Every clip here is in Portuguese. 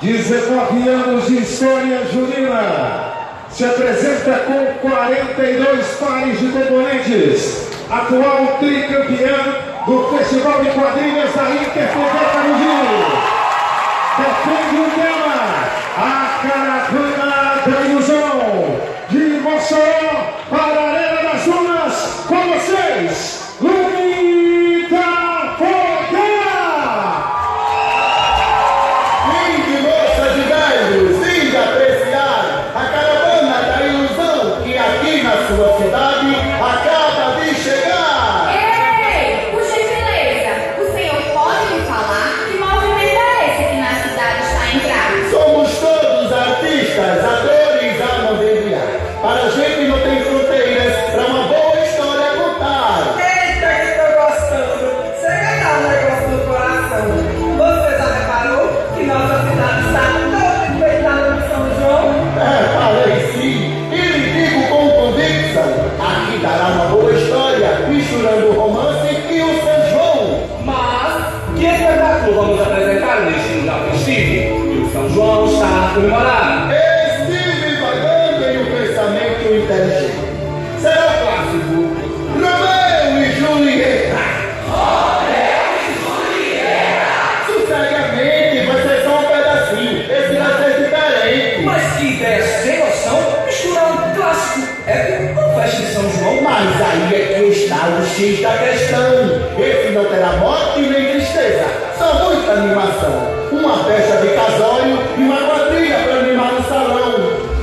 19 anos de história junina. Se apresenta com 42 pares de componentes. Atual tricampeã do Festival de Quadrilhas da Interfederação do Rio. Defende o tema A Caravana da Ilusão. De Mossoró para a Arena das Dunas, com vocês, Luísa Fogueira! Vinde, moças e velhos, vinde apreciar a Caravana da Ilusão que aqui na sua cidade acaba de chegar. Ei, por gentileza, o senhor pode me falar que movimento é esse que na cidade está entrando? Somos todos artistas, atores a mobiliar. Para a gente não tem fronteiras, para uma boa história contar. Eita, que tô gostando! Chega a dar um negócio no coração. Você já reparou que nossa cidade está toda enfeitada de São João? Falei sim, e lhe digo com convicção. Aqui dará uma boa história, misturando o romance e o São João. Mas que espetáculo vamos apresentar neste lugar festivo? E o São João está a comemorar. Estive vagando em um pensamento inteligente. Será o clássico Romeu e Julieta. Sossegamente, vai ser só um pedacinho. Esse vai ser diferente. Mas que ideia sem noção misturar um clássico épico com festa de São João. Mas aí é que está o X da questão. Esse não terá morte nem tristeza, só muita animação. Uma festa de casório e uma quadrilha para animar o salão.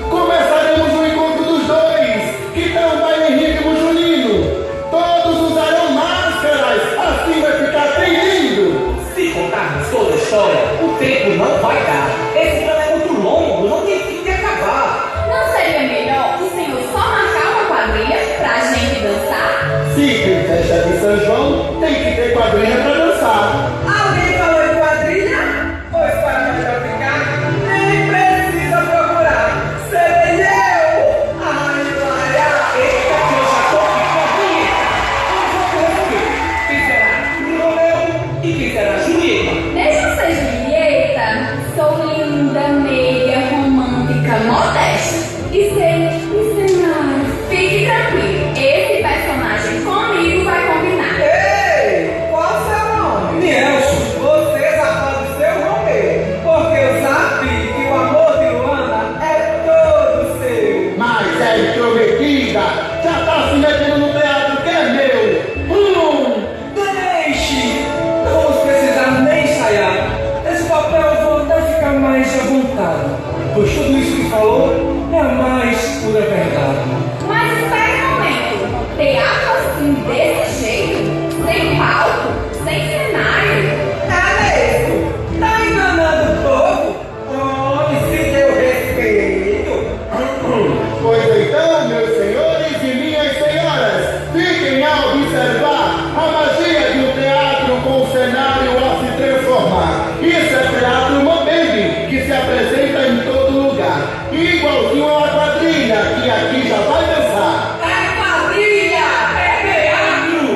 Começaremos o encontro dos dois, que também em ritmo junino. Todos usarão máscaras, assim vai ficar bem lindo. Se contarmos toda a história, o tempo não vai dar. Esse plano é muito longo, não tem fim de acabar. Não seria melhor o senhor só marcar uma quadrilha pra gente dançar? Se tem festa de São João, tem que ter quadrilha para dançar. Alguém falou em quadrilha? Pois para melhor ficar, nem precisa procurar. Serei eu! Ai, Maria! Eita, que eu já tô aqui com a vinheta. Quem será Romeu e quem será Julieta? Deixa eu ser Julieta. Sou linda, meiga, romântica, modesta. E sei ensinar. Fique tranquilo. Esse personagem comigo vai combinar. Ei! Qual o seu nome? Nelson. Você já pode ser o Romeu, porque eu já vi que o amor de Luana é todo seu. Mas é intrometida, já tá se metendo no teatro que é meu. Deixe! Não vamos precisar nem ensaiar. Esse papel eu vou até ficar mais à vontade. Pois tudo isso que falou é a mais pura verdade. Mas espere um momento. Teatro assim, desse jeito? Sem palco? Sem cenário? É mesmo? Tá enganando o povo? Oh, e se deu respeito? Pois então, meus senhores e minhas senhoras, fiquem a observar a magia de um teatro com o cenário a se transformar. Isso é teatro Mambembe, que se apresenta em todo lugar, igualzinho a uma quadrilha que aqui já vai dançar. É quadrilha! É teatro!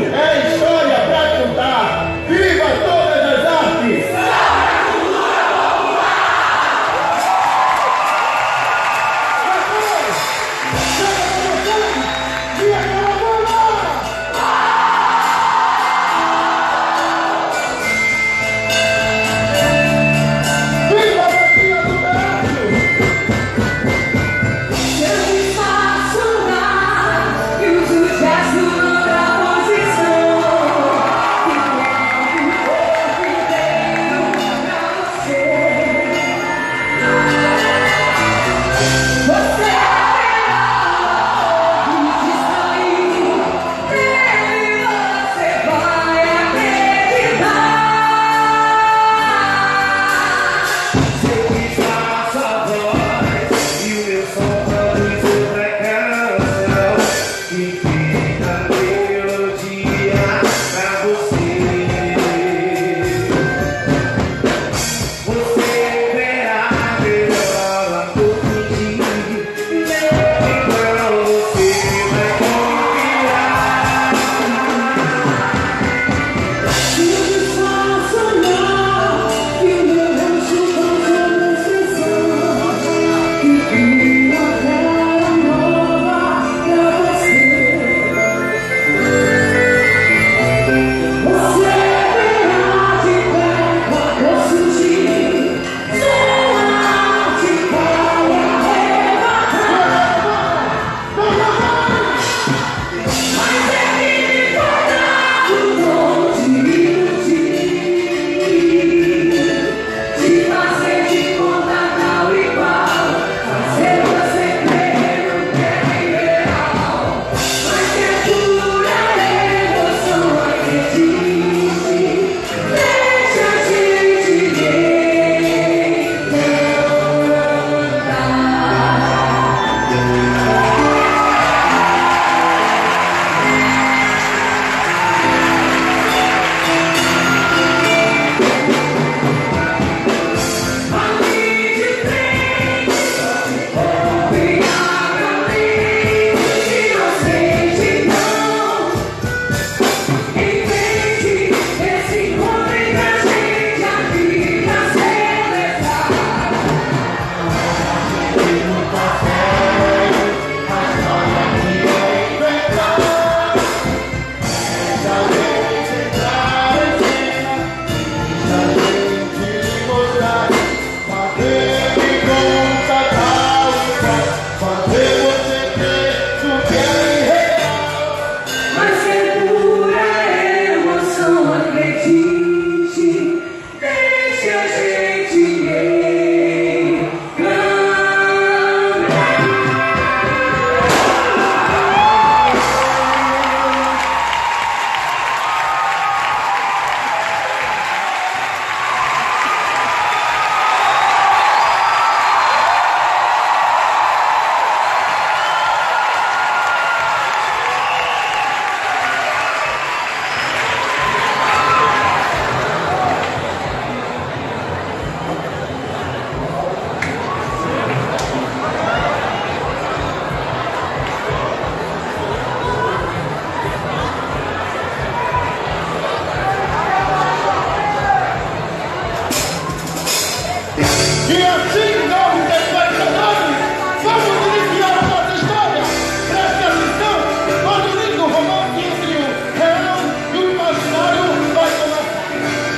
E assim, novos espectadores, vamos iniciar a nossa história. Preste atenção, todo lindo romance entre o real e o imaginário vai começar.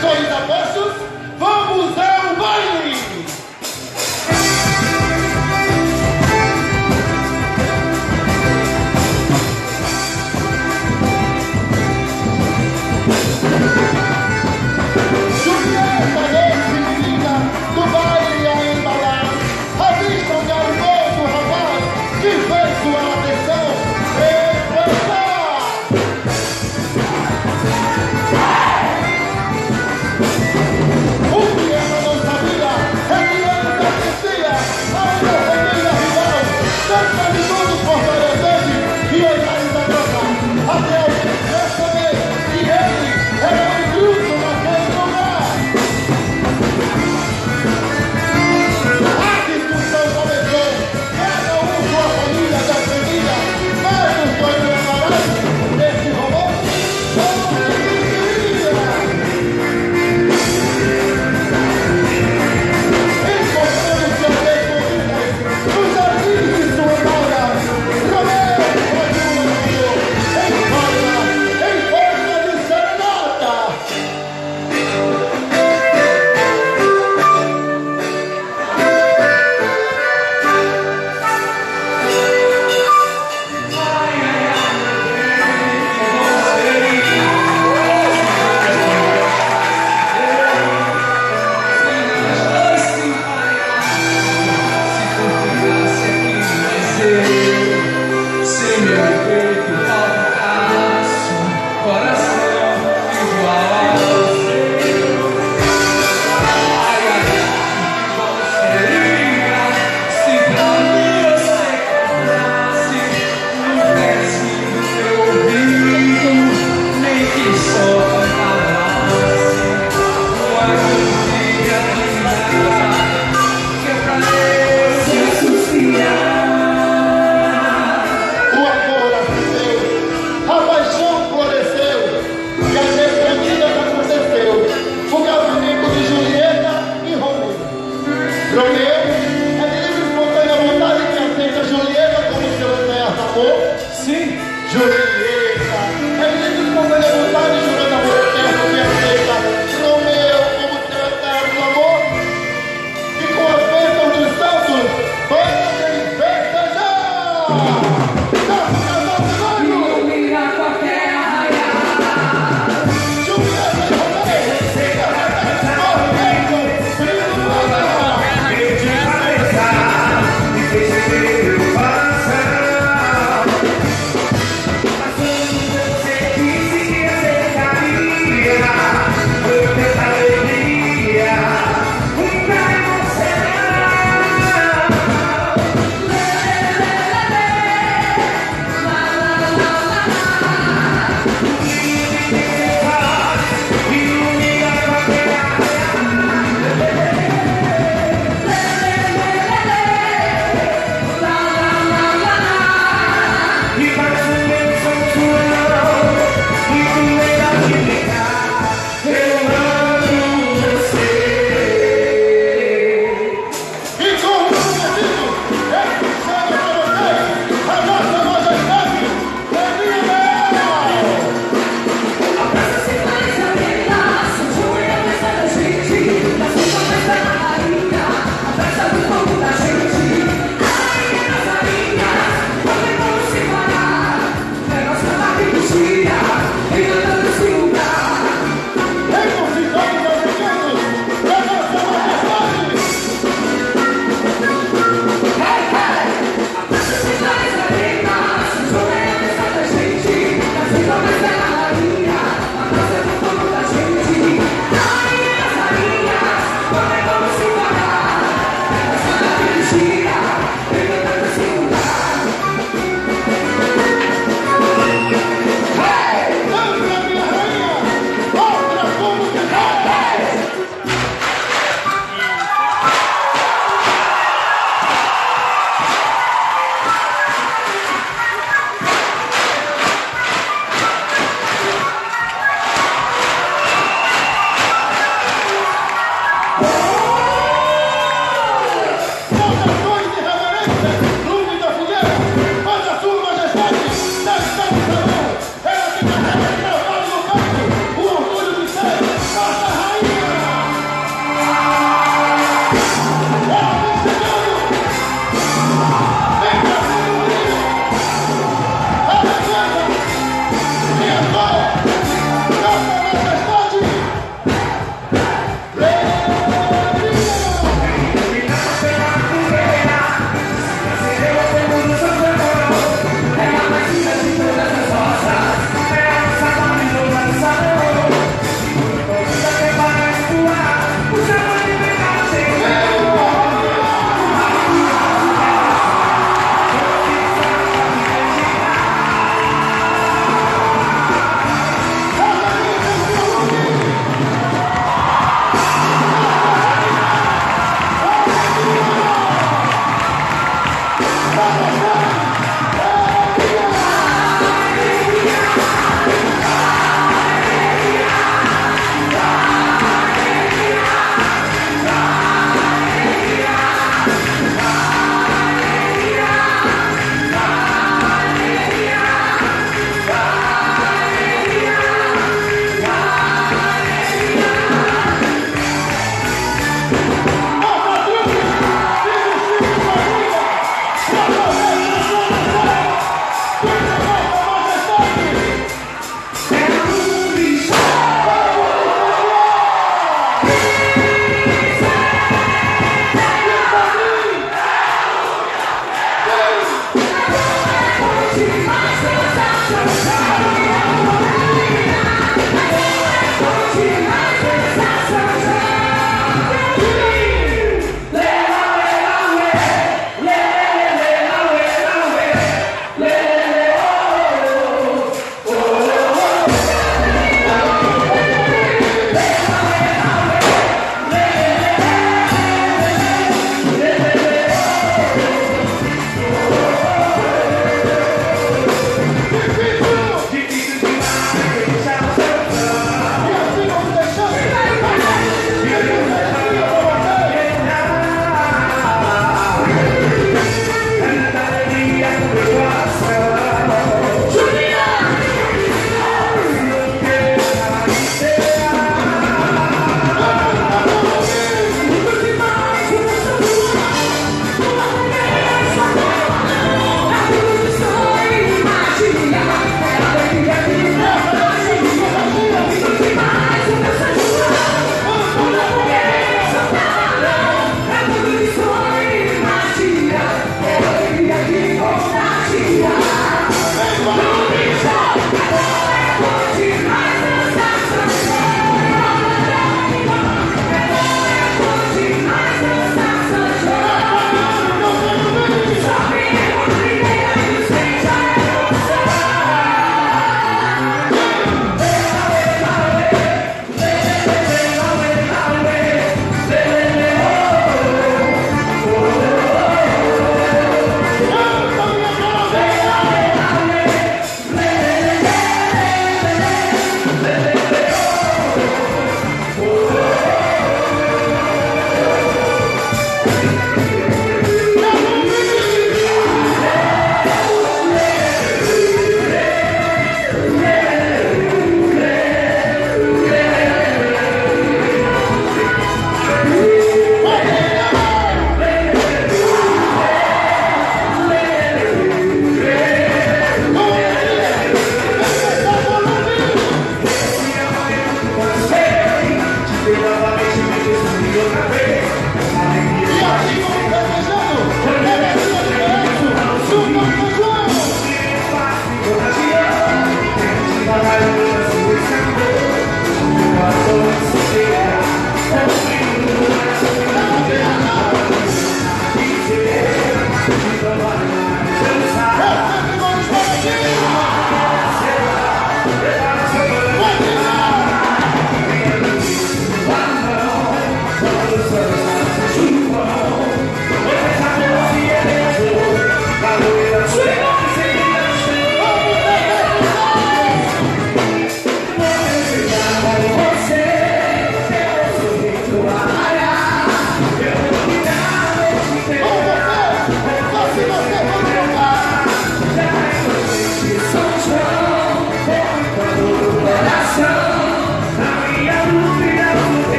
Sois apostos? Vamos ao baile! Julieta, noite menina, do baile a embalar. Avista um garoto, rapaz, que fez sua atenção espantar. O que ela não sabia é que ele pertencia a uma família rival. Cerca de todos por várias vezes e olhares da troca. Até alguém perceber que ele era um intruso naquele lugar. A discussão começou, cada um sua família defendida, mas os dois preparados desse romance não existiria. Encontrando-se ao meio nos jardins de sua aura, Romeu continuou em forma de serenata. Sem meu peito palpitasse um coração igual ao seu. Ai, ai, que seria se pra mim você cantasse no verso do seu ouvido, nem que só cantarasse uma cantiga linda, que é pra eu se suspirar. O amor acendeu, a paixão floresceu, e a despedida aconteceu. O casamento de Julieta e Romeu. Romeu é de livre e espontânea vontade que aceita Julieta como seu eterno amor. Sim. Julieta é de livre e espontânea vontade, jurando amor eterno, que aceita Romeu como seu eterno amor. E com as bênçãos dos santos, podem festejar! Ilumina qualquer arraial. Julieta e Romeu!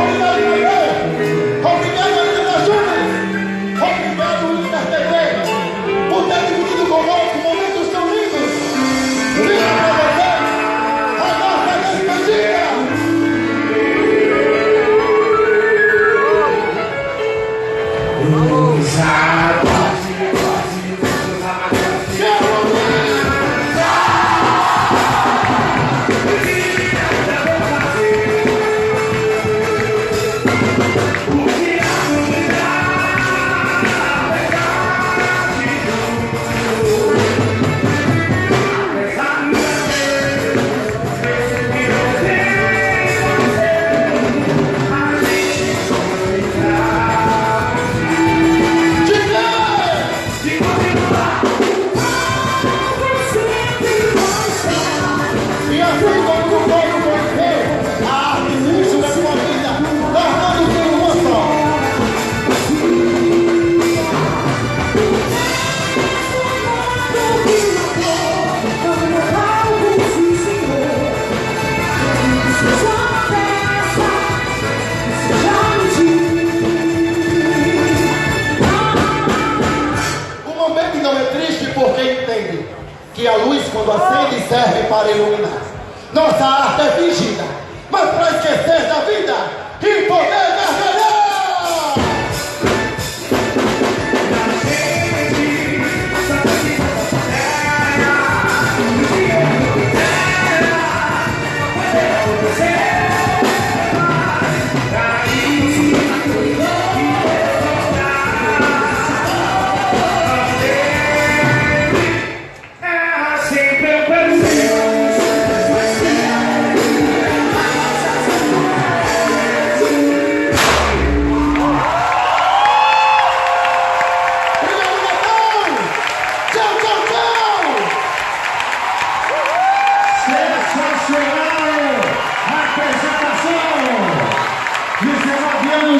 Obrigado, Manuel. Obrigado, Ana Júnior. Obrigado, Linda TV. Por ter dividido conosco momentos tão lindos. Linda pra vocês. A nossa despedida. E assim como o povo conheceu a artifício da sua vida, tornando-se uma só. O momento não é triste porque entende que a luz, quando acende, serve para iluminar. Nossa arte é fingida, mas para esquecer da vida e poder mergulhar.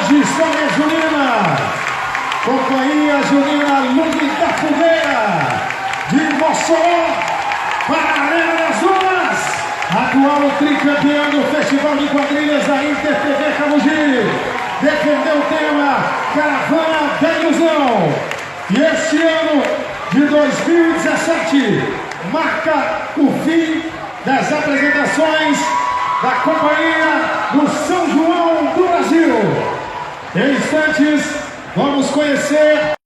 De História Junina, Companhia Junina Lume da Fogueira, de Mossoró para a Arena das Dunas, atual tricampeão do Festival de Quadrilhas da InterTV Camugi, defendeu o tema Caravana da Ilusão, e este ano de 2017 marca o fim das apresentações da Companhia do São João do Brasil. Em instantes, vamos conhecer